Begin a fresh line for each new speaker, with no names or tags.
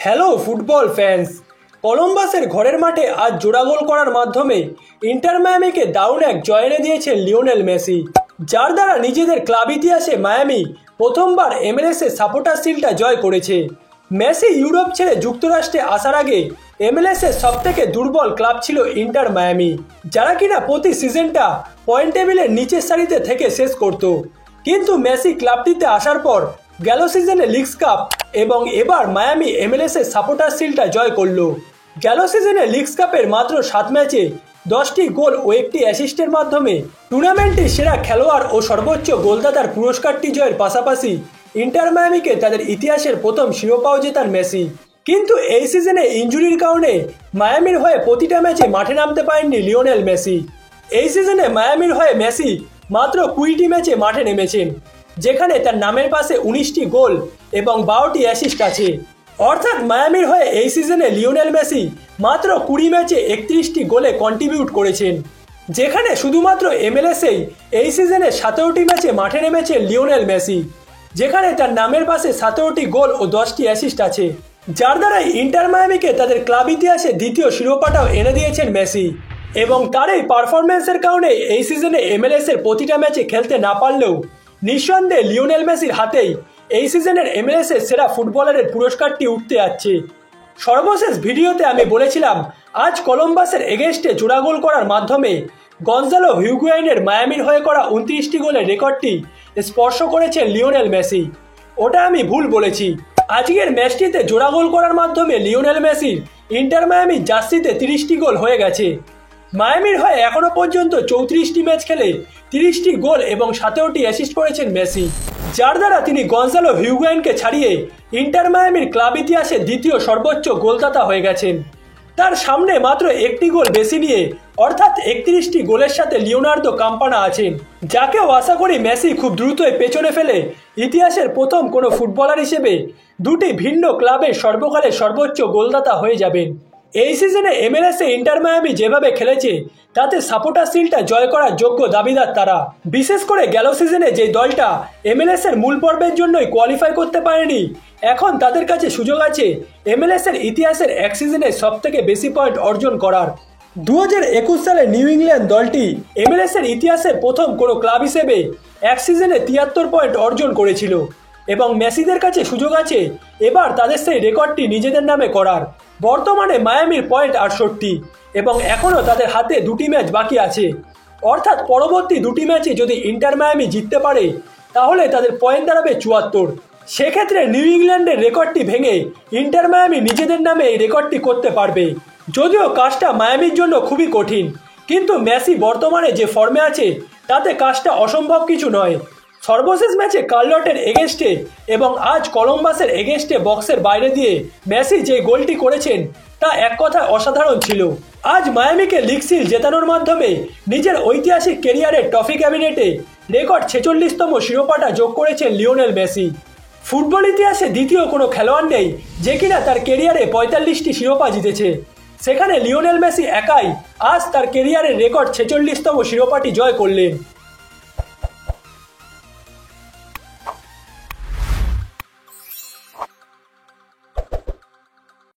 Hello football fans, কলম্বাসের ঘরের মাঠে আজ জোড়া গোল করার মাধ্যমে ইন্টার মায়ামিকে দারুণ এক জয় এনে দিয়েছেন লিওনেল মেসি, যার দ্বারা নিজেদের ক্লাব ইতিহাসে মায়ামি প্রথমবার MLS এর সাপোর্টার শিল্ডটা জয় করেছে। মেসি ইউরোপ ছেড়ে যুক্তরাষ্ট্রে আসার আগে MLS এর সবথেকে দুর্বল ক্লাব ছিল ইন্টার মায়ামি, যারা কিনা প্রতি সিজনটা পয়েন্ট টেবিলের নিচের সারিতে থেকে শেষ করত। কিন্তু মেসি ক্লাবটিতে আসার পর গেল সিজনে লিগস কাপ এবং এবার মায়ামি MLS এর সাপোর্টার শিল্ডটা জয় করলো। গেল সিজনে লিগস কাপের মাত্র 7 ম্যাচে 10টি গোল ও একটি অ্যাসিস্টের মাধ্যমে টুর্নামেন্টের সেরা খেলোয়াড় ও সর্বোচ্চ গোলদাতার পুরস্কারটি জয়ের পাশাপাশি ইন্টার মায়ামিকে তাদের ইতিহাসের প্রথম শিরোপাও জেতান মেসি। কিন্তু এই সিজনে ইনজুরির কারণে মায়ামির হয়ে প্রতিটা ম্যাচে মাঠে নামতে পারেননি লিওনেল মেসি। এই সিজনে মায়ামির হয়ে মেসি মাত্র 20টি ম্যাচে মাঠে নেমেছেন, যেখানে তার নামের পাশে 19টি গোল এবং 12টি অ্যাসিস্ট আছে। অর্থাৎ মায়ামির হয়ে এই সিজনে লিওনেল মেসি মাত্র 20 ম্যাচে 31টি গোলে কন্ট্রিবিউট করেছেন, যেখানে শুধুমাত্র MLS-এই এই সিজনে 17টি ম্যাচে মাঠে নেমেছে লিওনেল মেসি, যেখানে তার নামের পাশে 17টি গোল ও 10টি অ্যাসিস্ট আছে, যার দ্বারা ইন্টার মায়ামিকে তাদের ক্লাব ইতিহাসে দ্বিতীয় শিরোপাটাও এনে দিয়েছেন মেসি। এবং তার এই পারফরম্যান্সের কারণে এই সিজনে MLS-এর প্রতিটা ম্যাচে খেলতে না পারলেও নিঃসন্দেহে লিওনেল মেসির হাতেই এই সিজনের MLS-এর সেরা ফুটবলারের পুরস্কারটি উঠতে যাচ্ছে। সর্বশেষ ভিডিওতে আমি বলেছিলাম আজ কলম্বাসের এগেনস্টে জোড়া গোল করার মাধ্যমে গঞ্জালো হিগুয়েইনের মায়ামির হয়ে করা 29টি গোলের রেকর্ডটি স্পর্শ করেছেন লিওনেল মেসি। ওটা আমি ভুল বলেছি। আজকের ম্যাচটিতে জোড়া গোল করার মাধ্যমে লিওনেল মেসির ইন্টার মায়ামির জার্সিতে 30টি গোল হয়ে গেছে। মায়ামির হয়ে এখনো পর্যন্ত 34টি ম্যাচ খেলে 30টি গোল এবং 17টি অ্যাসিস্ট করেছেন মেসি, যার দ্বারা তিনি গঞ্জালো হিগুয়েইনকে ছাড়িয়ে ইন্টার মায়ামির ক্লাব ইতিহাসে দ্বিতীয় সর্বোচ্চ গোলদাতা হয়ে গেছেন। তার সামনে মাত্র একটি গোল বেশি নিয়ে অর্থাৎ 31টি গোলের সাথে লিওনার্দো কাম্পানা আছেন, যাকেও আশা করি মেসি খুব দ্রুতই পেছনে ফেলে ইতিহাসের প্রথম কোনো ফুটবলার হিসেবে দুটি ভিন্ন ক্লাবের সর্বকালের সর্বোচ্চ গোলদাতা হয়ে যাবেন। এই সিজনে MLS-এ ইন্টার মায়ামি যেভাবে খেলেছে তাতে সাপোর্টার শিল্ডটা জয় করার যোগ্য দাবিদার তারা। বিশেষ করে গেল সিজনে যে দলটা MLS-এর মূল পর্বের জন্যই কোয়ালিফাই করতে পারেনি, এখন তাদের কাছে সুযোগ আছে MLS-এর ইতিহাসের এক সিজনে সবথেকে বেশি পয়েন্ট অর্জন করার। 2021 সালে নিউ ইংল্যান্ড দলটি MLS-এর ইতিহাসের প্রথম কোনো ক্লাব হিসেবে এক সিজনে 73 পয়েন্ট অর্জন করেছিল এবং মেসিদের কাছে সুযোগ আছে এবার তাদের সেই রেকর্ডটি নিজেদের নামে করার। বর্তমানে মায়ামির পয়েন্ট 68 এবং এখনও তাদের হাতে 2টি ম্যাচ বাকি আছে। অর্থাৎ পরবর্তী 2টি ম্যাচে যদি ইন্টার মায়ামি জিততে পারে তাহলে তাদের পয়েন্ট দাঁড়াবে 74। সেক্ষেত্রে নিউ ইংল্যান্ডের রেকর্ডটি ভেঙে ইন্টার মায়ামি নিজেদের নামে এই রেকর্ডটি করতে পারবে। যদিও কাজটা মায়ামির জন্য খুবই কঠিন, কিন্তু মেসি বর্তমানে যে ফর্মে আছে তাতে কাজটা অসম্ভব কিছু নয়। সর্বশেষ ম্যাচে কার্লটের এগেনস্টে এবং আজ কলম্বাসের এগেনস্টে বক্সের বাইরে দিয়ে মেসি যে গোলটি করেছেন তা এক কথায় অসাধারণ ছিল। আজ মায়ামিকে লিগ শিল্ড জেতানোর মাধ্যমে নিজের ঐতিহাসিক ক্যারিয়ারের ট্রফি ক্যাবিনেটে রেকর্ড 46তম শিরোপাটা যোগ করেছেন লিওনেল মেসি। ফুটবল ইতিহাসে দ্বিতীয় কোনো খেলোয়াড় নেই যে কিনা তার ক্যারিয়ারে 45টি শিরোপা জিতেছে, সেখানে লিওনেল মেসি একাই আজ তার ক্যারিয়ারের রেকর্ড 46তম শিরোপাটি জয় করলেন।